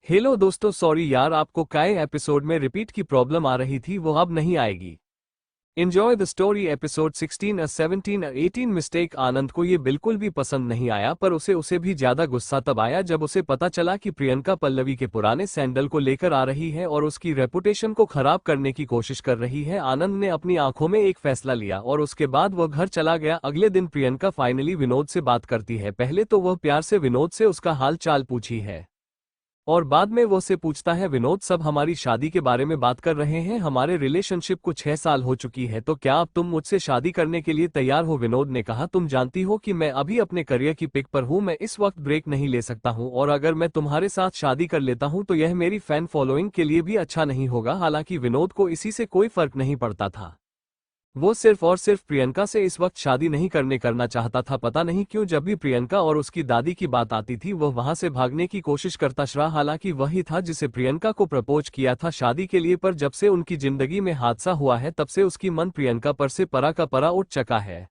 Hello दोस्तों, sorry यार, आपको कई एपिसोड में रिपीट की प्रॉब्लम आ रही थी, वो अब नहीं आएगी। Enjoy the story. Episode 16 17 18 mistake. Anand को ये बिल्कुल भी पसंद नहीं आया, पर उसे भी ज्यादा गुस्सा तब आया जब उसे पता चला कि प्रियंका पल्लवी के पुराने सैंडल को लेकर आ रही है और उसकी रेपुटेशन को खराब करने की कोशिश कर रही है। आनंद ने अपनी आंखों में एक फैसला लिया और उसके बाद वह घर चला गया। अगले दिन प्रियंका फाइनली विनोद से बात करती है। पहले तो वह प्यार से विनोद से उसका हाल चाल पूछी है और बाद में वो से पूछता है, विनोद, सब हमारी शादी के बारे में बात कर रहे हैं। हमारे रिलेशनशिप को 6 साल हो चुकी है, तो क्या अब तुम मुझसे शादी करने के लिए तैयार हो? विनोद ने कहा, तुम जानती हो कि मैं अभी अपने करियर की पिक पर हूं, मैं इस वक्त ब्रेक नहीं ले सकता हूं, और अगर मैं तुम्हारे साथ शादी कर लेता हूं तो यह मेरी फैन फॉलोइंग के लिए भी अच्छा नहीं होगा। हालांकि विनोद को इसी से कोई फर्क नहीं पड़ता था। वो सिर्फ और सिर्फ प्रियंका से इस वक्त शादी नहीं करना चाहता था। पता नहीं क्यों जब भी प्रियंका और उसकी दादी की बात आती थी वह वहां से भागने की कोशिश करता रहा। हालांकि वही था जिसे प्रियंका को प्रपोज किया था शादी के लिए, पर जब से उनकी जिंदगी में हादसा हुआ है तब से उसकी मन प्रियंका पर से परा का परा उठ चुका है।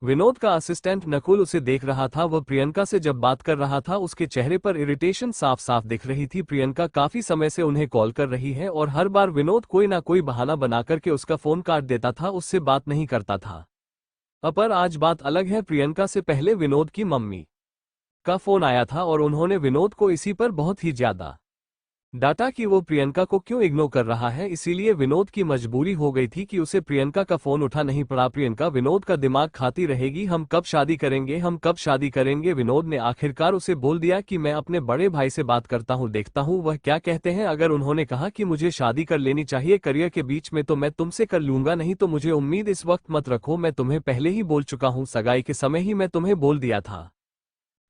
विनोद का असिस्टेंट नकुल उसे देख रहा था। वह प्रियंका से जब बात कर रहा था उसके चेहरे पर इरिटेशन साफ साफ दिख रही थी। प्रियंका काफी समय से उन्हें कॉल कर रही है और हर बार विनोद कोई ना कोई बहाना बना करके उसका फोन काट देता था, उससे बात नहीं करता था। पर आज बात अलग है। प्रियंका से पहले विनोद की मम्मी का फोन आया था और उन्होंने विनोद को इसी पर बहुत ही ज्यादा डाटा कि वो प्रियंका को क्यों इग्नोर कर रहा है। इसीलिए विनोद की मजबूरी हो गई थी कि उसे प्रियंका का फोन उठा नहीं पड़ा। प्रियंका विनोद का दिमाग खाती रहेगी, हम कब शादी करेंगे, हम कब शादी करेंगे। विनोद ने आखिरकार उसे बोल दिया कि मैं अपने बड़े भाई से बात करता हूँ, देखता हूँ वह क्या कहते हैं। अगर उन्होंने कहा कि मुझे शादी कर लेनी चाहिए करियर के बीच में तो मैं तुमसे कर लूंगा, नहीं तो मुझे उम्मीद इस वक्त मत रखो। मैं तुम्हें पहले ही बोल चुका हूँ, सगाई के समय ही मैं तुम्हें बोल दिया था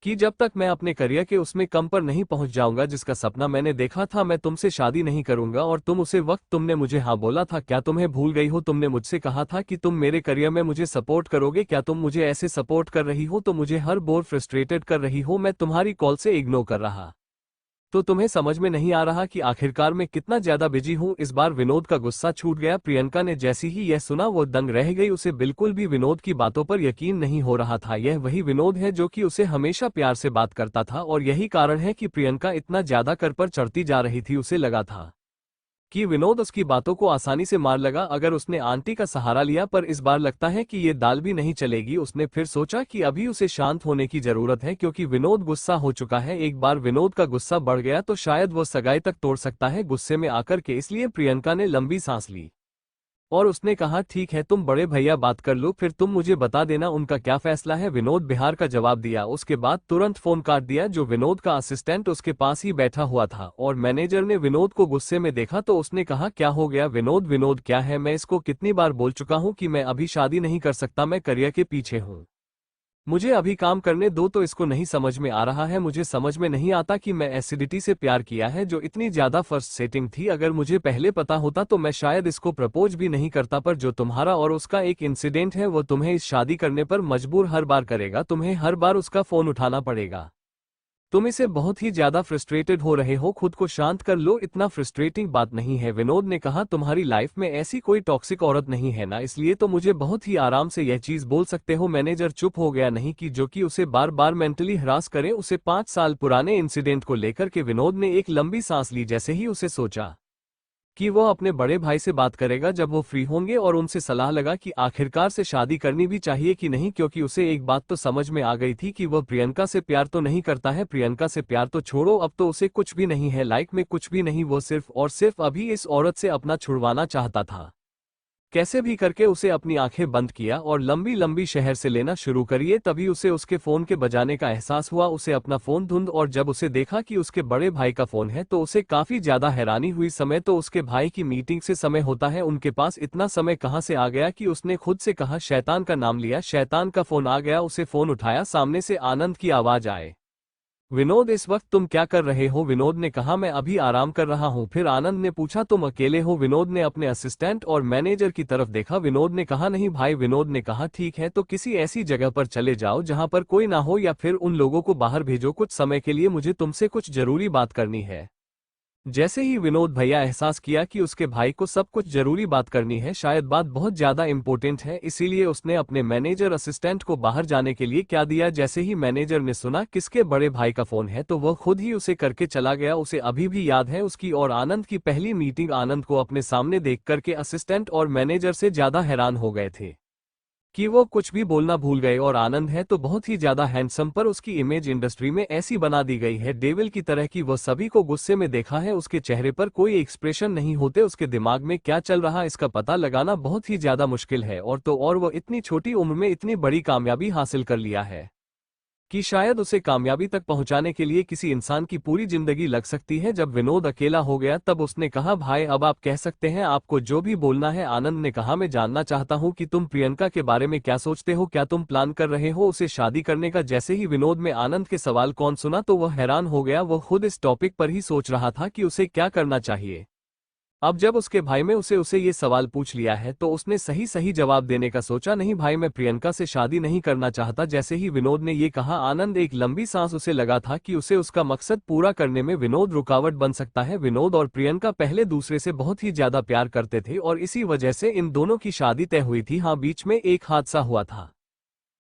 कि जब तक मैं अपने करियर के उसमें कम पर नहीं पहुंच जाऊंगा जिसका सपना मैंने देखा था, मैं तुमसे शादी नहीं करूंगा। और तुम उसे वक्त तुमने मुझे हाँ बोला था, क्या तुम्हें भूल गई हो? तुमने मुझसे कहा था कि तुम मेरे करियर में मुझे सपोर्ट करोगे। क्या तुम मुझे ऐसे सपोर्ट कर रही हो तो मुझे हर बोर फ्रस्ट्रेटेड कर रही हो। मैं तुम्हारी कॉल से इग्नोर कर रहा तो तुम्हें समझ में नहीं आ रहा कि आखिरकार मैं कितना ज्यादा बिजी हूं। इस बार विनोद का गुस्सा छूट गया। प्रियंका ने जैसी ही यह सुना वो दंग रह गई। उसे बिल्कुल भी विनोद की बातों पर यकीन नहीं हो रहा था। यह वही विनोद है जो कि उसे हमेशा प्यार से बात करता था और यही कारण है कि प्रियंका इतना ज्यादा कर पर चढ़ती जा रही थी। उसे लगा था कि विनोद उसकी बातों को आसानी से मार लगा अगर उसने आंटी का सहारा लिया, पर इस बार लगता है कि ये दाल भी नहीं चलेगी। उसने फिर सोचा कि अभी उसे शांत होने की जरूरत है क्योंकि विनोद गुस्सा हो चुका है। एक बार विनोद का गुस्सा बढ़ गया तो शायद वो सगाई तक तोड़ सकता है गुस्से में आकर के। इसलिए प्रियंका ने लंबी सांस ली और उसने कहा, ठीक है, तुम बड़े भैया बात कर लो, फिर तुम मुझे बता देना उनका क्या फैसला है। विनोद बिहार का जवाब दिया, उसके बाद तुरंत फोन काट दिया। जो विनोद का असिस्टेंट उसके पास ही बैठा हुआ था और मैनेजर ने विनोद को गुस्से में देखा तो उसने कहा, क्या हो गया विनोद? विनोद क्या है? मैं इसको कितनी बार बोल चुका हूं कि मैं अभी शादी नहीं कर सकता, मैं करियर के पीछे हूं, मुझे अभी काम करने दो। तो इसको नहीं समझ में आ रहा है। मुझे समझ में नहीं आता कि मैं एसिडिटी से प्यार किया है जो इतनी ज्यादा फर्स्ट सेटिंग थी। अगर मुझे पहले पता होता तो मैं शायद इसको प्रपोज भी नहीं करता। पर जो तुम्हारा और उसका एक इंसिडेंट है वो तुम्हें इस शादी करने पर मजबूर हर बार करेगा। तुम्हें हर बार उसका फोन उठाना पड़ेगा। तुम इसे बहुत ही ज्यादा फ्रस्ट्रेटेड हो रहे हो, खुद को शांत कर लो, इतना फ्रस्ट्रेटिंग बात नहीं है। विनोद ने कहा, तुम्हारी लाइफ में ऐसी कोई टॉक्सिक औरत नहीं है ना, इसलिए तो मुझे बहुत ही आराम से यह चीज बोल सकते हो। मैनेजर चुप हो गया, नहीं कि जो कि उसे बार बार मेंटली हरास करे। उसे 5 साल पुराने इंसिडेंट को लेकर के विनोद ने एक लंबी सांस ली। जैसे ही उसे सोचा कि वो अपने बड़े भाई से बात करेगा जब वो फ्री होंगे और उनसे सलाह लगा कि आखिरकार से शादी करनी भी चाहिए कि नहीं, क्योंकि उसे एक बात तो समझ में आ गई थी कि वह प्रियंका से प्यार तो नहीं करता है। प्रियंका से प्यार तो छोड़ो, अब तो उसे कुछ भी नहीं है, लाइफ में कुछ भी नहीं। वो सिर्फ और सिर्फ अभी इस औरत से अपना छुड़वाना चाहता था। कैसे भी करके उसे अपनी आंखें बंद किया और लंबी लंबी शहर से लेना शुरू करिए। तभी उसे उसके फोन के बजाने का एहसास हुआ। उसे अपना फोन धुंध और जब उसे देखा कि उसके बड़े भाई का फोन है तो उसे काफी ज्यादा हैरानी हुई। समय तो उसके भाई की मीटिंग से समय होता है, उनके पास इतना समय कहां से आ गया कि उसने खुद से कहा, शैतान का नाम लिया, शैतान का फोन आ गया। उसे फोन उठाया, सामने से आनंद की आवाज आए, विनोद इस वक्त तुम क्या कर रहे हो? विनोद ने कहा, मैं अभी आराम कर रहा हूं। फिर आनंद ने पूछा, तुम अकेले हो? विनोद ने अपने असिस्टेंट और मैनेजर की तरफ देखा। विनोद ने कहा, नहीं भाई। विनोद ने कहा, ठीक है, तो किसी ऐसी जगह पर चले जाओ जहां पर कोई ना हो या फिर उन लोगों को बाहर भेजो कुछ समय के लिए, मुझे तुमसे कुछ जरूरी बात करनी है। जैसे ही विनोद भैया एहसास किया कि उसके भाई को सब कुछ जरूरी बात करनी है, शायद बात बहुत ज्यादा इंपॉर्टेंट है, इसीलिए उसने अपने मैनेजर असिस्टेंट को बाहर जाने के लिए क्या दिया। जैसे ही मैनेजर ने सुना किसके बड़े भाई का फोन है तो वह खुद ही उसे करके चला गया। उसे अभी भी याद है उसकी और आनंद की पहली मीटिंग। आनंद को अपने सामने देख करके असिस्टेंट और मैनेजर से ज्यादा हैरान हो गए थे कि वो कुछ भी बोलना भूल गए। और आनंद है तो बहुत ही ज्यादा हैंडसम, पर उसकी इमेज इंडस्ट्री में ऐसी बना दी गई है डेविल की तरह की। वह सभी को गुस्से में देखा है, उसके चेहरे पर कोई एक्सप्रेशन नहीं होते। उसके दिमाग में क्या चल रहा इसका पता लगाना बहुत ही ज्यादा मुश्किल है। और वो इतनी छोटी उम्र में इतनी बड़ी कामयाबी हासिल कर लिया है कि शायद उसे कामयाबी तक पहुंचाने के लिए किसी इंसान की पूरी जिंदगी लग सकती है। जब विनोद अकेला हो गया तब उसने कहा, भाई अब आप कह सकते हैं, आपको जो भी बोलना है। आनंद ने कहा, मैं जानना चाहता हूं कि तुम प्रियंका के बारे में क्या सोचते हो, क्या तुम प्लान कर रहे हो उसे शादी करने का। जैसे ही विनोद में आनंद के सवाल कौन सुना तो वह हैरान हो गया। वह खुद इस टॉपिक पर ही सोच रहा था कि उसे क्या करना चाहिए। अब जब उसके भाई में उसे ये सवाल पूछ लिया है तो उसने सही सही जवाब देने का सोचा, नहीं भाई मैं प्रियंका से शादी नहीं करना चाहता। जैसे ही विनोद ने ये कहा आनंद एक लंबी सांस, उसे लगा था कि उसे उसका मकसद पूरा करने में विनोद रुकावट बन सकता है। विनोद और प्रियंका पहले दूसरे से बहुत ही ज्यादा प्यार करते थे और इसी वजह से इन दोनों की शादी तय हुई थी। हाँ, बीच में एक हादसा हुआ था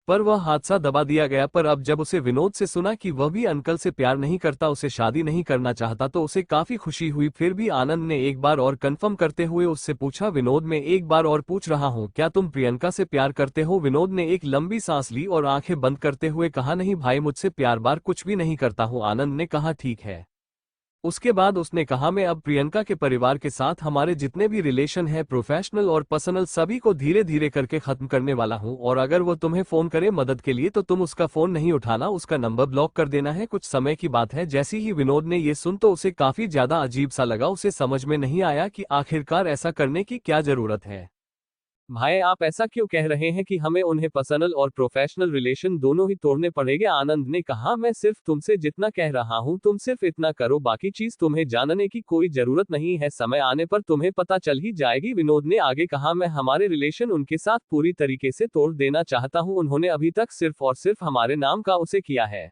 पर वह हादसा दबा दिया गया। पर अब जब उसे विनोद से सुना कि वह भी अंकल से प्यार नहीं करता, उसे शादी नहीं करना चाहता, तो उसे काफी खुशी हुई। फिर भी आनंद ने एक बार और कंफर्म करते हुए उससे पूछा, विनोद मैं एक बार और पूछ रहा हूँ, क्या तुम प्रियंका से प्यार करते हो। विनोद ने एक लंबी सांस ली और आंखें बंद करते हुए कहा, नहीं भाई मुझसे प्यार बार कुछ भी नहीं करता हूँ। आनंद ने कहा, ठीक है। उसके बाद उसने कहा, मैं अब प्रियंका के परिवार के साथ हमारे जितने भी रिलेशन है, प्रोफेशनल और पर्सनल, सभी को धीरे धीरे करके खत्म करने वाला हूं। और अगर वो तुम्हें फोन करे मदद के लिए तो तुम उसका फोन नहीं उठाना, उसका नंबर ब्लॉक कर देना है। कुछ समय की बात है। जैसे ही विनोद ने ये सुन तो उसे काफी ज्यादा अजीब सा लगा। उसे समझ में नहीं आया कि आखिरकार ऐसा करने की क्या जरूरत है। भाई आप ऐसा क्यों कह रहे हैं कि हमें उन्हें पर्सनल और प्रोफेशनल रिलेशन दोनों ही तोड़ने पड़ेंगे। आनंद ने कहा, मैं सिर्फ तुमसे जितना कह रहा हूं तुम सिर्फ इतना करो, बाकी चीज तुम्हें जानने की कोई जरूरत नहीं है, समय आने पर तुम्हें पता चल ही जाएगी। विनोद ने आगे कहा, मैं हमारे रिलेशन उनके साथ पूरी तरीके से तोड़ देना चाहता हूं। उन्होंने अभी तक सिर्फ और सिर्फ हमारे नाम का उसे किया है।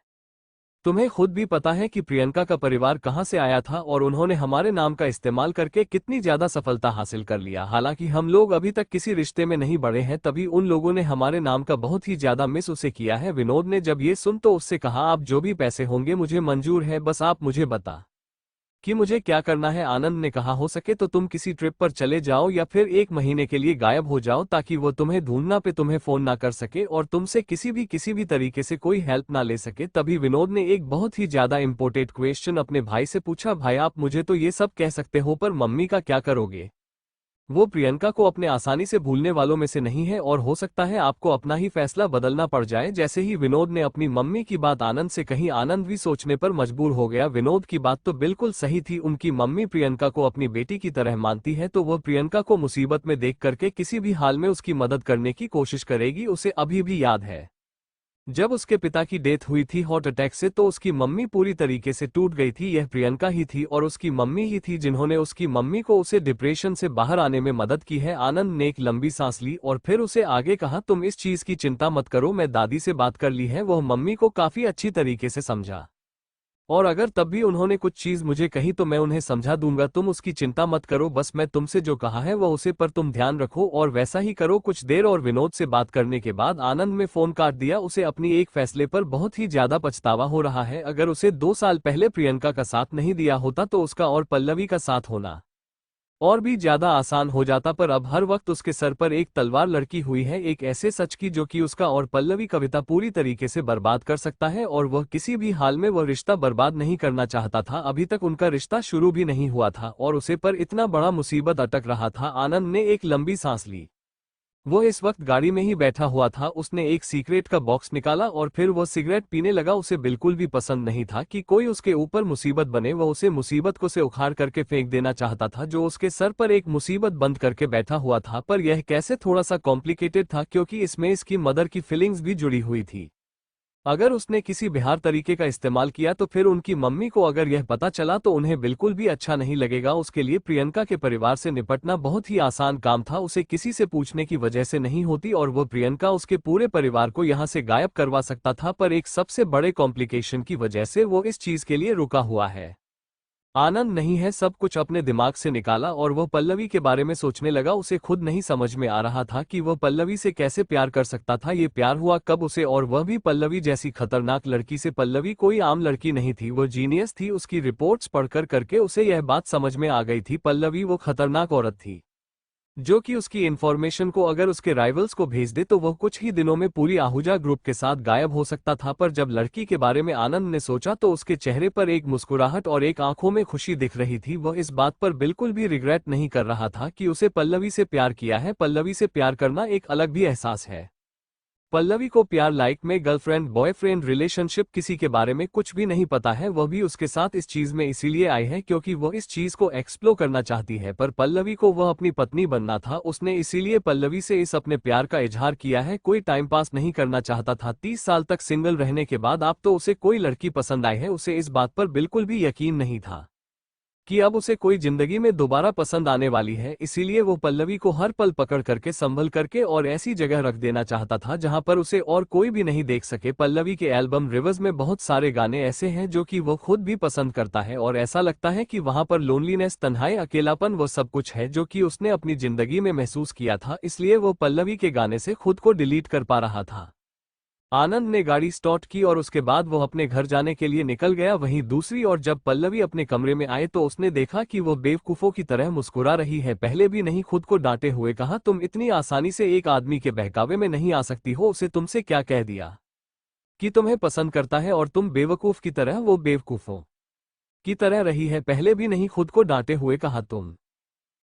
तुम्हें खुद भी पता है कि प्रियंका का परिवार कहां से आया था और उन्होंने हमारे नाम का इस्तेमाल करके कितनी ज्यादा सफलता हासिल कर लिया। हालांकि हम लोग अभी तक किसी रिश्ते में नहीं बढ़े हैं, तभी उन लोगों ने हमारे नाम का बहुत ही ज्यादा मिस उसे किया है। विनोद ने जब ये सुन तो उससे कहा, आप जो भी पैसे होंगे मुझे मंजूर है, बस आप मुझे बता कि मुझे क्या करना है। आनंद ने कहा, हो सके तो तुम किसी ट्रिप पर चले जाओ या फिर एक महीने के लिए गायब हो जाओ, ताकि वो तुम्हें ढूंढना पे तुम्हें फोन ना कर सके और तुमसे किसी भी तरीके से कोई हेल्प ना ले सके। तभी विनोद ने एक बहुत ही ज्यादा इंपॉर्टेंट क्वेश्चन अपने भाई से पूछा, भाई आप मुझे तो ये सब कह सकते हो पर मम्मी का क्या करोगे। वो प्रियंका को अपने आसानी से भूलने वालों में से नहीं है और हो सकता है आपको अपना ही फैसला बदलना पड़ जाए। जैसे ही विनोद ने अपनी मम्मी की बात आनंद से कही, आनंद भी सोचने पर मजबूर हो गया। विनोद की बात तो बिल्कुल सही थी। उनकी मम्मी प्रियंका को अपनी बेटी की तरह मानती है, तो वह प्रियंका को मुसीबत में देख करके किसी भी हाल में उसकी मदद करने की कोशिश करेगी। उसे अभी भी याद है जब उसके पिता की डेथ हुई थी हार्ट अटैक से, तो उसकी मम्मी पूरी तरीके से टूट गई थी। यह प्रियंका ही थी और उसकी मम्मी ही थी जिन्होंने उसकी मम्मी को उसे डिप्रेशन से बाहर आने में मदद की है। आनंद ने एक लंबी सांस ली और फिर उसे आगे कहा, तुम इस चीज की चिंता मत करो, मैं दादी से बात कर ली है, वह मम्मी को काफी अच्छी तरीके से समझा और अगर तब भी उन्होंने कुछ चीज मुझे कही तो मैं उन्हें समझा दूंगा। तुम उसकी चिंता मत करो, बस मैं तुमसे जो कहा है वह उसे पर तुम ध्यान रखो और वैसा ही करो। कुछ देर और विनोद से बात करने के बाद आनंद ने फोन काट दिया। उसे अपनी एक फैसले पर बहुत ही ज्यादा पछतावा हो रहा है। अगर उसे 2 साल पहले प्रियंका का साथ नहीं दिया होता तो उसका और पल्लवी का साथ होना और भी ज्यादा आसान हो जाता, पर अब हर वक्त उसके सर पर एक तलवार लटकी हुई है, एक ऐसे सच की जो कि उसका और पल्लवी कविता पूरी तरीके से बर्बाद कर सकता है। और वह किसी भी हाल में वह रिश्ता बर्बाद नहीं करना चाहता था। अभी तक उनका रिश्ता शुरू भी नहीं हुआ था और उसे पर इतना बड़ा मुसीबत अटक रहा था। आनंद ने एक लंबी सांस ली। वो इस वक्त गाड़ी में ही बैठा हुआ था। उसने एक सिगरेट का बॉक्स निकाला और फिर वो सिगरेट पीने लगा। उसे बिल्कुल भी पसंद नहीं था कि कोई उसके ऊपर मुसीबत बने। वह उसे मुसीबत को से उखाड़ करके फेंक देना चाहता था जो उसके सर पर एक मुसीबत बंद करके बैठा हुआ था। पर यह कैसे थोड़ा सा कॉम्प्लिकेटेड था क्योंकि इसमें इसकी मदर की फीलिंग्स भी जुड़ी हुई थी। अगर उसने किसी बिहार तरीके का इस्तेमाल किया तो फिर उनकी मम्मी को अगर यह पता चला तो उन्हें बिल्कुल भी अच्छा नहीं लगेगा। उसके लिए प्रियंका के परिवार से निपटना बहुत ही आसान काम था, उसे किसी से पूछने की वजह से नहीं होती और वो प्रियंका उसके पूरे परिवार को यहां से गायब करवा सकता था। पर एक सबसे बड़े कॉम्प्लिकेशन की वजह से वो इस चीज के लिए रुका हुआ है। आनंद नहीं है, सब कुछ अपने दिमाग से निकाला और वह पल्लवी के बारे में सोचने लगा। उसे खुद नहीं समझ में आ रहा था कि वह पल्लवी से कैसे प्यार कर सकता था। ये प्यार हुआ कब उसे, और वह भी पल्लवी जैसी खतरनाक लड़की से। पल्लवी कोई आम लड़की नहीं थी, वह जीनियस थी। उसकी रिपोर्ट्स पढ़कर करके उसे यह बात समझ में आ गई थी, पल्लवी वो खतरनाक औरत थी जो कि उसकी इन्फॉर्मेशन को अगर उसके राइवल्स को भेज दे तो वह कुछ ही दिनों में पूरी आहूजा ग्रुप के साथ गायब हो सकता था। पर जब लड़की के बारे में आनंद ने सोचा तो उसके चेहरे पर एक मुस्कुराहट और एक आंखों में खुशी दिख रही थी। वह इस बात पर बिल्कुल भी रिग्रेट नहीं कर रहा था कि उसे पल्लवी से प्यार किया है। पल्लवी से प्यार करना एक अलग भी एहसास है। पल्लवी को प्यार लाइक में गर्लफ्रेंड बॉयफ्रेंड रिलेशनशिप किसी के बारे में कुछ भी नहीं पता है। वह भी उसके साथ इस चीज में इसीलिए आई है क्योंकि वह इस चीज को एक्सप्लोर करना चाहती है। पर पल्लवी को वह अपनी पत्नी बनना था, उसने इसीलिए पल्लवी से इस अपने प्यार का इजहार किया है। कोई टाइम पास नहीं करना चाहता था। 30 साल तक सिंगल रहने के बाद अब तो उसे कोई लड़की पसंद आई है। उसे इस बात पर बिल्कुल भी यकीन नहीं था कि अब उसे कोई जिंदगी में दोबारा पसंद आने वाली है। इसीलिए वो पल्लवी को हर पल पकड़ करके संभल करके और ऐसी जगह रख देना चाहता था जहां पर उसे और कोई भी नहीं देख सके। पल्लवी के एल्बम रिवर्स में बहुत सारे गाने ऐसे हैं जो कि वो खुद भी पसंद करता है और ऐसा लगता है कि वहां पर लोनलीनेस, तन्हाई, अकेलापन वो सब कुछ है जो कि उसने अपनी जिंदगी में महसूस किया था। इसलिए वो पल्लवी के गाने से खुद को डिलीट कर पा रहा था। आनंद ने गाड़ी स्टार्ट की और उसके बाद वो अपने घर जाने के लिए निकल गया। वहीं दूसरी ओर जब पल्लवी अपने कमरे में आए तो उसने देखा कि वो बेवकूफों की तरह मुस्कुरा रही है। पहले भी नहीं खुद को डांटे हुए कहा, तुम इतनी आसानी से एक आदमी के बहकावे में नहीं आ सकती हो। उसे तुमसे क्या कह दिया कि तुम्हें पसंद करता है और तुम बेवकूफ की तरह वो बेवकूफों की तरह रही है। पहले भी नहीं खुद को डांटे हुए कहा, तुम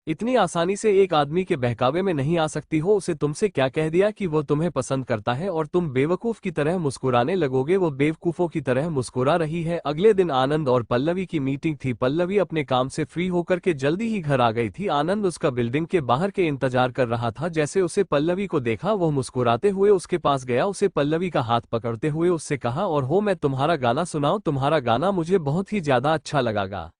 इतनी आसानी से एक आदमी के बहकावे में नहीं आ सकती हो। उसे तुमसे क्या कह दिया कि वो तुम्हें पसंद करता है और तुम बेवकूफ की तरह मुस्कुराने लगोगे। वो बेवकूफों की तरह मुस्कुरा रही है। अगले दिन आनंद और पल्लवी की मीटिंग थी। पल्लवी अपने काम से फ्री होकर के जल्दी ही घर आ गई थी। आनंद उसका बिल्डिंग के बाहर के इंतजार कर रहा था। जैसे उसे पल्लवी को देखा वो मुस्कुराते हुए उसके पास गया, उसे पल्लवी का हाथ पकड़ते हुए उससे कहा, और हो मैं तुम्हारा गाना सुनाऊं, तुम्हारा गाना मुझे बहुत ही ज्यादा अच्छा लगा।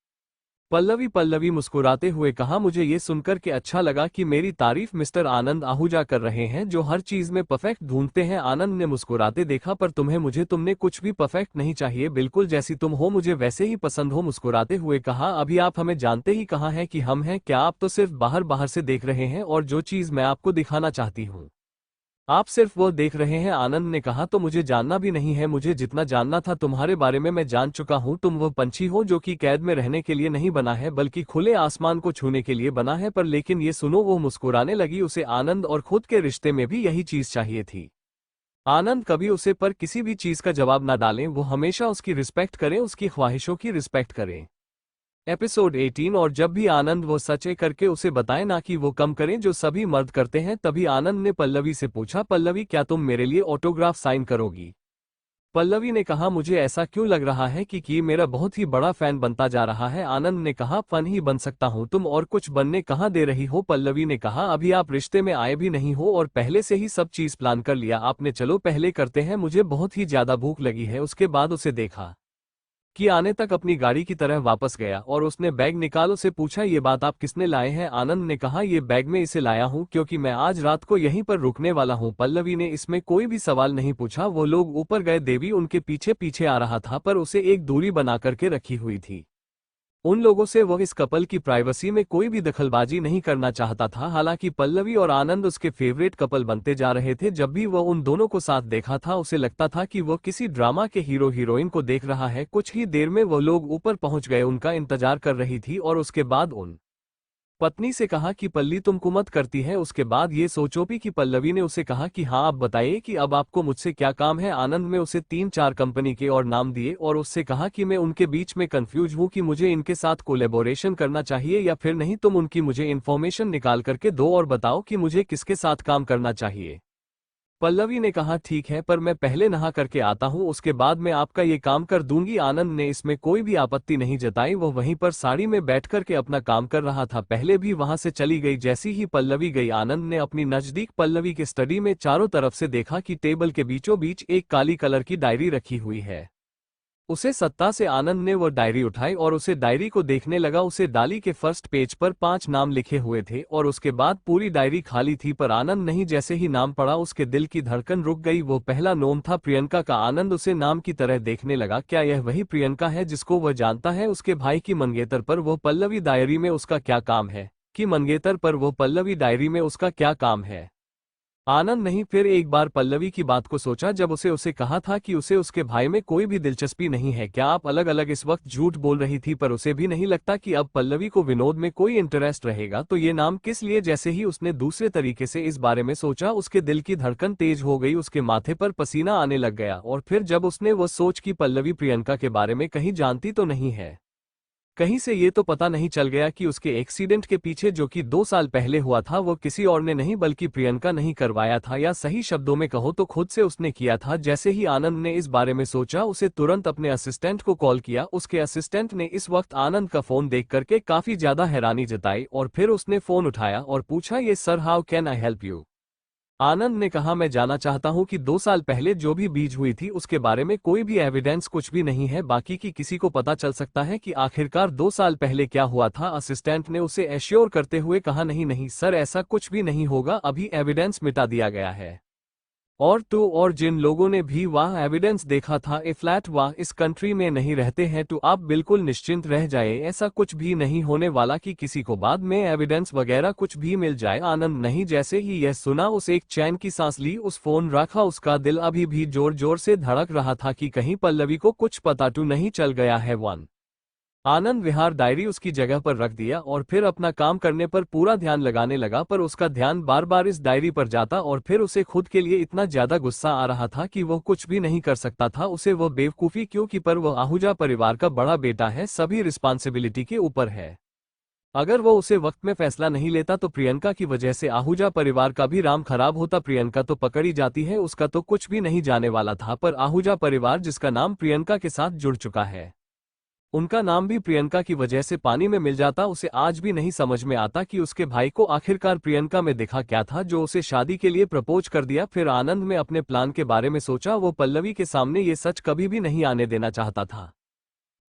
पल्लवी मुस्कुराते हुए कहा, मुझे ये सुनकर के अच्छा लगा कि मेरी तारीफ मिस्टर आनंद आहूजा कर रहे हैं जो हर चीज में परफेक्ट ढूंढते हैं। आनंद ने मुस्कुराते देखा, पर तुमने कुछ भी परफेक्ट नहीं चाहिए, बिल्कुल जैसी तुम हो मुझे वैसे ही पसंद हो। मुस्कुराते हुए कहा, अभी आप हमें जानते ही कहाँ हैं कि हम हैं, क्या आप तो सिर्फ बाहर बाहर से देख रहे हैं और जो चीज मैं आपको दिखाना चाहती हूँ आप सिर्फ वो देख रहे हैं। आनंद ने कहा, तो मुझे जानना भी नहीं है, मुझे जितना जानना था तुम्हारे बारे में मैं जान चुका हूं। तुम वो पंछी हो जो कि कैद में रहने के लिए नहीं बना है बल्कि खुले आसमान को छूने के लिए बना है। पर लेकिन ये सुनो, वो मुस्कुराने लगी। उसे आनंद और खुद के रिश्ते में भी यही चीज चाहिए थी। आनंद कभी उसे पर किसी भी चीज का जवाब ना डालें, वो हमेशा उसकी रिस्पेक्ट करें, उसकी ख्वाहिशों की रिस्पेक्ट करें। एपिसोड 18। और जब भी आनंद वो सचे करके उसे बताए ना कि वो कम करें जो सभी मर्द करते हैं। तभी आनंद ने पल्लवी से पूछा, पल्लवी क्या तुम मेरे लिए ऑटोग्राफ साइन करोगी? पल्लवी ने कहा, मुझे ऐसा क्यों लग रहा है कि मेरा बहुत ही बड़ा फैन बनता जा रहा है। आनंद ने कहा, फन ही बन सकता हूं, तुम और कुछ बनने कहाँ दे रही हो। पल्लवी ने कहा, अभी आप रिश्ते में आए भी नहीं हो और पहले से ही सब चीज प्लान कर लिया आपने। चलो पहले करते हैं, मुझे बहुत ही ज्यादा भूख लगी है। उसके बाद उसे देखा कि आने तक अपनी गाड़ी की तरह वापस गया और उसने बैग निकाल उसे पूछा, ये बात आप किसने लाए हैं? आनंद ने कहा, ये बैग में इसे लाया हूं क्योंकि मैं आज रात को यहीं पर रुकने वाला हूं। पल्लवी ने इसमें कोई भी सवाल नहीं पूछा। वो लोग ऊपर गए, देवी उनके पीछे पीछे आ रहा था पर उसे एक दूरी बना करके रखी हुई थी। उन लोगों से वह इस कपल की प्राइवेसी में कोई भी दखलबाजी नहीं करना चाहता था। हालांकि पल्लवी और आनंद उसके फेवरेट कपल बनते जा रहे थे। जब भी वह उन दोनों को साथ देखा था उसे लगता था कि वह किसी ड्रामा के हीरो हीरोइन को देख रहा है। कुछ ही देर में वह लोग ऊपर पहुंच गए, उनका इंतजार कर रही थी और उसके बाद उन पत्नी से कहा कि पल्ली तुम कुमत करती है। उसके बाद ये सोचोपी कि पल्लवी ने उसे कहा कि हाँ आप बताइए कि अब आपको मुझसे क्या काम है। आनंद में उसे 3-4 कंपनी के और नाम दिए और उससे कहा कि मैं उनके बीच में कंफ्यूज हूँ कि मुझे इनके साथ कोलैबोरेशन करना चाहिए या फिर नहीं। तुम उनकी मुझे इन्फॉर्मेशन निकाल करके दो और बताओ कि मुझे किसके साथ काम करना चाहिए। पल्लवी ने कहा, ठीक है, पर मैं पहले नहा करके आता हूँ, उसके बाद मैं आपका ये काम कर दूंगी। आनंद ने इसमें कोई भी आपत्ति नहीं जताई। वो वहीं पर साड़ी में बैठ करके अपना काम कर रहा था। पहले भी वहां से चली गई। जैसी ही पल्लवी गई आनंद ने अपनी नजदीक पल्लवी के स्टडी में चारों तरफ से देखा कि टेबल के बीचों बीच एक काली कलर की डायरी रखी हुई है। उसे सत्ता से आनंद ने वो डायरी उठाई और उसे डायरी को देखने लगा। उसे डाली के फर्स्ट पेज पर 5 नाम लिखे हुए थे और उसके बाद पूरी डायरी खाली थी, पर आनंद नहीं। जैसे ही नाम पढ़ा उसके दिल की धड़कन रुक गई। वो पहला नाम था प्रियंका का। आनंद उसे नाम की तरह देखने लगा। क्या यह वही प्रियंका है जिसको वह जानता है? उसके भाई की मंगेतर पर वो पल्लवी डायरी में उसका क्या काम है? कि मंगेतर पर वो पल्लवी डायरी में उसका क्या काम है? आनंद नहीं फिर एक बार पल्लवी की बात को सोचा जब उसे कहा था कि उसे उसके भाई में कोई भी दिलचस्पी नहीं है। क्या आप अलग अलग इस वक्त झूठ बोल रही थी? पर उसे भी नहीं लगता कि अब पल्लवी को विनोद में कोई इंटरेस्ट रहेगा, तो ये नाम किस लिए? जैसे ही उसने दूसरे तरीके से इस बारे में सोचा उसके दिल की धड़कन तेज हो गई, उसके माथे पर पसीना आने लग गया। और फिर जब उसने वो सोच कि पल्लवी प्रियंका के बारे में कहीं जानती तो नहीं है, कहीं से ये तो पता नहीं चल गया कि उसके एक्सीडेंट के पीछे जो कि 2 साल पहले हुआ था वो किसी और ने नहीं बल्कि प्रियंका नहीं करवाया था, या सही शब्दों में कहो तो खुद से उसने किया था। जैसे ही आनंद ने इस बारे में सोचा उसे तुरंत अपने असिस्टेंट को कॉल किया। उसके असिस्टेंट ने इस वक्त आनंद का फोन देख करके काफी ज्यादा हैरानी जताई और फिर उसने फोन उठाया और पूछा, ये sir, how can I help you? Anand ने कहा, मैं जानना चाहता हूं कि 2 साल पहले जो भी बीज हुई थी उसके बारे में कोई भी एविडेंस कुछ भी नहीं है, बाकी की किसी को पता चल सकता है कि आखिरकार 2 साल पहले क्या हुआ था? असिस्टेंट ने उसे एश्योर करते हुए कहा, नहीं नहीं सर, ऐसा कुछ भी नहीं होगा, अभी एविडेंस मिटा दिया गया है। और जिन लोगों ने भी वह एविडेंस देखा था, ए फ्लैट वह इस कंट्री में नहीं रहते हैं, तो आप बिल्कुल निश्चिंत रह जाए, ऐसा कुछ भी नहीं होने वाला कि किसी को बाद में एविडेंस वगैरह कुछ भी मिल जाए। आनंद नहीं जैसे ही यह सुना उसे एक चैन की सांस ली, उस फोन रखा। उसका दिल अभी भी जोर जोर से धड़क रहा था कि कहीं पल्लवी को कुछ पता तो नहीं चल गया है। आनंद विहार डायरी उसकी जगह पर रख दिया और फिर अपना काम करने पर पूरा ध्यान लगाने लगा, पर उसका ध्यान बार बार इस डायरी पर जाता और फिर उसे खुद के लिए इतना ज्यादा गुस्सा आ रहा था कि वो कुछ भी नहीं कर सकता था। उसे वो बेवकूफ़ी क्यों की, पर वो आहूजा परिवार का बड़ा बेटा है, सभी रिस्पॉन्सिबिलिटी के ऊपर है। अगर वो उसे वक्त में फैसला नहीं लेता तो प्रियंका की वजह से आहूजा परिवार का भी राम खराब होता। प्रियंका तो पकड़ी जाती है, उसका तो कुछ भी नहीं जाने वाला था, पर आहूजा परिवार जिसका नाम प्रियंका के साथ जुड़ चुका है, उनका नाम भी प्रियंका की वजह से पानी में मिल जाता। उसे आज भी नहीं समझ में आता कि उसके भाई को आखिरकार प्रियंका में दिखा क्या था जो उसे शादी के लिए प्रपोज कर दिया। फिर आनंद में अपने प्लान के बारे में सोचा। वो पल्लवी के सामने ये सच कभी भी नहीं आने देना चाहता था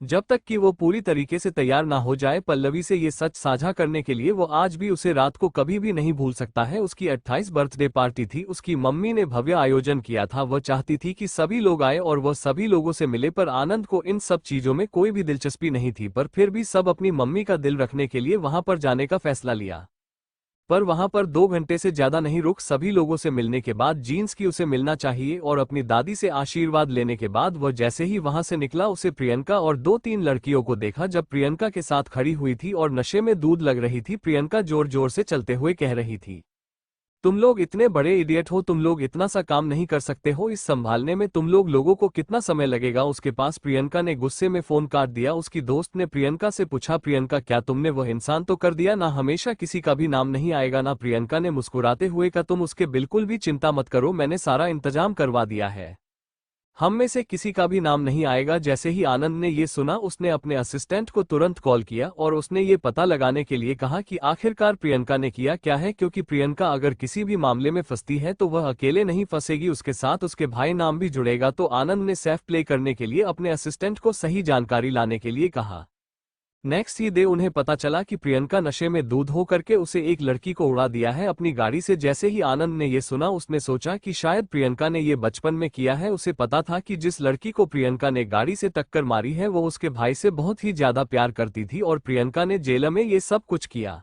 जब तक कि वो पूरी तरीके से तैयार ना हो जाए पल्लवी से ये सच साझा करने के लिए। वो आज भी उसे रात को कभी भी नहीं भूल सकता है। उसकी 28 बर्थडे पार्टी थी, उसकी मम्मी ने भव्य आयोजन किया था। वह चाहती थी कि सभी लोग आए और वह सभी लोगों से मिले, पर आनंद को इन सब चीजों में कोई भी दिलचस्पी नहीं थी। पर फिर भी सब अपनी मम्मी का दिल रखने के लिए वहां पर जाने का फैसला लिया। पर वहां पर 2 घंटे से ज्यादा नहीं रुक। सभी लोगों से मिलने के बाद जीन्स की उसे मिलना चाहिए और अपनी दादी से आशीर्वाद लेने के बाद वह जैसे ही वहां से निकला उसे प्रियंका और 2-3 लड़कियों को देखा जब प्रियंका के साथ खड़ी हुई थी और नशे में दूध लग रही थी। प्रियंका जोर जोर से चलते हुए कह रही थी, तुम लोग इतने बड़े इडियट हो, तुम लोग इतना सा काम नहीं कर सकते हो, इस संभालने में तुम लोगों को कितना समय लगेगा उसके पास? प्रियंका ने गुस्से में फोन काट दिया। उसकी दोस्त ने प्रियंका से पूछा, प्रियंका क्या तुमने वह इंसान तो कर दिया ना? हमेशा किसी का भी नाम नहीं आएगा ना? प्रियंका ने मुस्कुराते हुए कहा, तुम उसके बिल्कुल भी चिंता मत करो, मैंने सारा इंतजाम करवा दिया है, हम में से किसी का भी नाम नहीं आएगा। जैसे ही आनंद ने ये सुना उसने अपने असिस्टेंट को तुरंत कॉल किया और उसने ये पता लगाने के लिए कहा कि आखिरकार प्रियंका ने किया क्या है, क्योंकि प्रियंका अगर किसी भी मामले में फंसती है तो वह अकेले नहीं फंसेगी, उसके साथ उसके भाई नाम भी जुड़ेगा। तो आनंद ने सेफ प्ले करने के लिए अपने असिस्टेंट को सही जानकारी लाने के लिए कहा। नेक्स्ट ही डे उन्हें पता चला कि प्रियंका नशे में दूध हो करके उसे एक लड़की को उड़ा दिया है अपनी गाड़ी से। जैसे ही आनंद ने ये सुना उसने सोचा कि शायद प्रियंका ने ये बचपन में किया है। उसे पता था कि जिस लड़की को प्रियंका ने गाड़ी से टक्कर मारी है वो उसके भाई से बहुत ही ज्यादा प्यार करती थी और प्रियंका ने जेल में ये सब कुछ किया।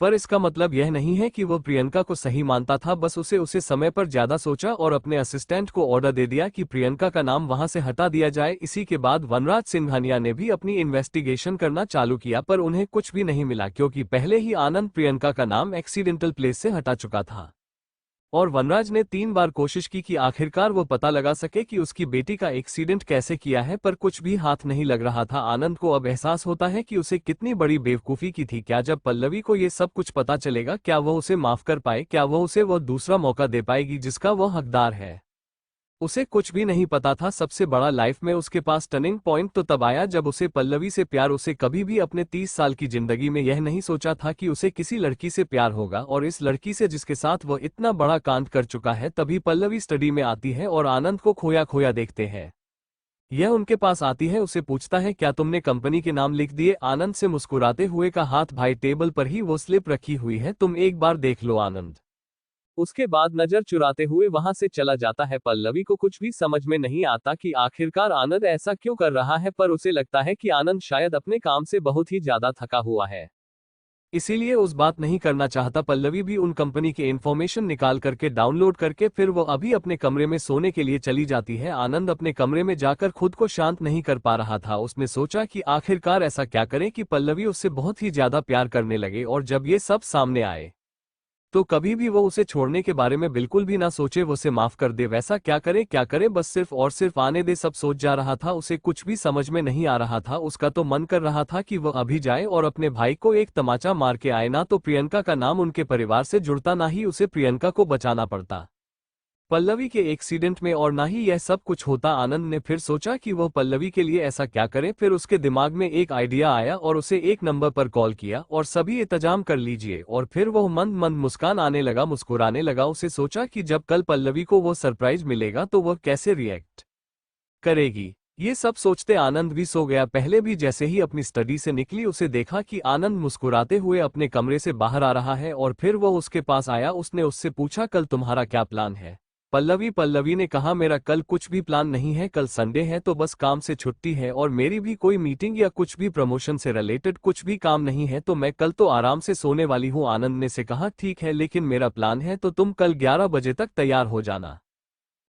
पर इसका मतलब यह नहीं है कि वो प्रियंका को सही मानता था, बस उसे समय पर ज्यादा सोचा और अपने असिस्टेंट को ऑर्डर दे दिया कि प्रियंका का नाम वहां से हटा दिया जाए। इसी के बाद वनराज सिंघानिया ने भी अपनी इन्वेस्टिगेशन करना चालू किया, पर उन्हें कुछ भी नहीं मिला क्योंकि पहले ही आनंद प्रियंका का नाम एक्सीडेंटल प्लेस से हटा चुका था। और वनराज ने 3 बार कोशिश की कि आखिरकार वो पता लगा सके कि उसकी बेटी का एक्सीडेंट कैसे किया है, पर कुछ भी हाथ नहीं लग रहा था। आनंद को अब एहसास होता है कि उसे कितनी बड़ी बेवकूफ़ी की थी। क्या जब पल्लवी को ये सब कुछ पता चलेगा क्या वह उसे माफ कर पाए? क्या वह उसे वो दूसरा मौका दे पाएगी जिसका वह हकदार है? उसे कुछ भी नहीं पता था। सबसे बड़ा लाइफ में उसके पास टर्निंग पॉइंट तो तब आया जब उसे पल्लवी से प्यार। उसे कभी भी अपने 30 साल की जिंदगी में यह नहीं सोचा था कि उसे किसी लड़की से प्यार होगा, और इस लड़की से जिसके साथ वो इतना बड़ा कांड कर चुका है। तभी पल्लवी स्टडी में आती है और आनंद को खोया खोया देखते हैं। यह उनके पास आती है, उसे पूछता है क्या तुमने कंपनी के नाम लिख दिए? आनंद से मुस्कुराते हुए का हाथ भाई टेबल पर ही वो स्लिप रखी हुई है, तुम एक बार देख लो। आनंद उसके बाद नजर चुराते हुए वहां से चला जाता है। पल्लवी को कुछ भी समझ में नहीं आता कि आखिरकार आनंद ऐसा क्यों कर रहा है, पर उसे लगता है कि आनंद शायद अपने काम से बहुत ही ज्यादा थका हुआ है, इसीलिए उस बात नहीं करना चाहता। पल्लवी भी उन कंपनी के इन्फॉर्मेशन निकाल करके डाउनलोड करके फिर वो अभी अपने कमरे में सोने के लिए चली जाती है। आनंद अपने कमरे में जाकर खुद को शांत नहीं कर पा रहा था। उसने सोचा कि आखिरकार ऐसा क्या करे कि पल्लवी उससे बहुत ही ज्यादा प्यार करने लगे और जब ये सब सामने आए तो कभी भी वो उसे छोड़ने के बारे में बिल्कुल भी ना सोचे, वो उसे माफ कर दे। वैसा क्या करे, बस सिर्फ और सिर्फ आने दे। सब सोच जा रहा था, उसे कुछ भी समझ में नहीं आ रहा था। उसका तो मन कर रहा था कि वह अभी जाए और अपने भाई को एक तमाचा मार के आए। ना तो प्रियंका का नाम उनके परिवार से जुड़ता, ना ही उसे प्रियंका को बचाना पड़ता पल्लवी के एक्सीडेंट में, और ना ही यह सब कुछ होता। आनंद ने फिर सोचा कि वह पल्लवी के लिए ऐसा क्या करे। फिर उसके दिमाग में एक आइडिया आया और उसे एक नंबर पर कॉल किया और सभी इंतजाम कर लीजिए। और फिर वह मंद मंद मुस्कान आने लगा, मुस्कुराने लगा। उसे सोचा कि जब कल पल्लवी को वो सरप्राइज मिलेगा तो वह कैसे रिएक्ट करेगी। ये सब सोचते आनंद भी सो गया। पहले भी जैसे ही अपनी स्टडी से निकली उसे देखा कि आनंद मुस्कुराते हुए अपने कमरे से बाहर आ रहा है और फिर वह उसके पास आया। उसने उससे पूछा कल तुम्हारा क्या प्लान है? पल्लवी ने कहा मेरा कल कुछ भी प्लान नहीं है, कल संडे है तो बस काम से छुट्टी है और मेरी भी कोई मीटिंग या कुछ भी प्रमोशन से रिलेटेड कुछ भी काम नहीं है, तो मैं कल तो आराम से सोने वाली हूँ। आनंद ने से कहा ठीक है, लेकिन मेरा प्लान है तो तुम कल 11 बजे तक तैयार हो जाना।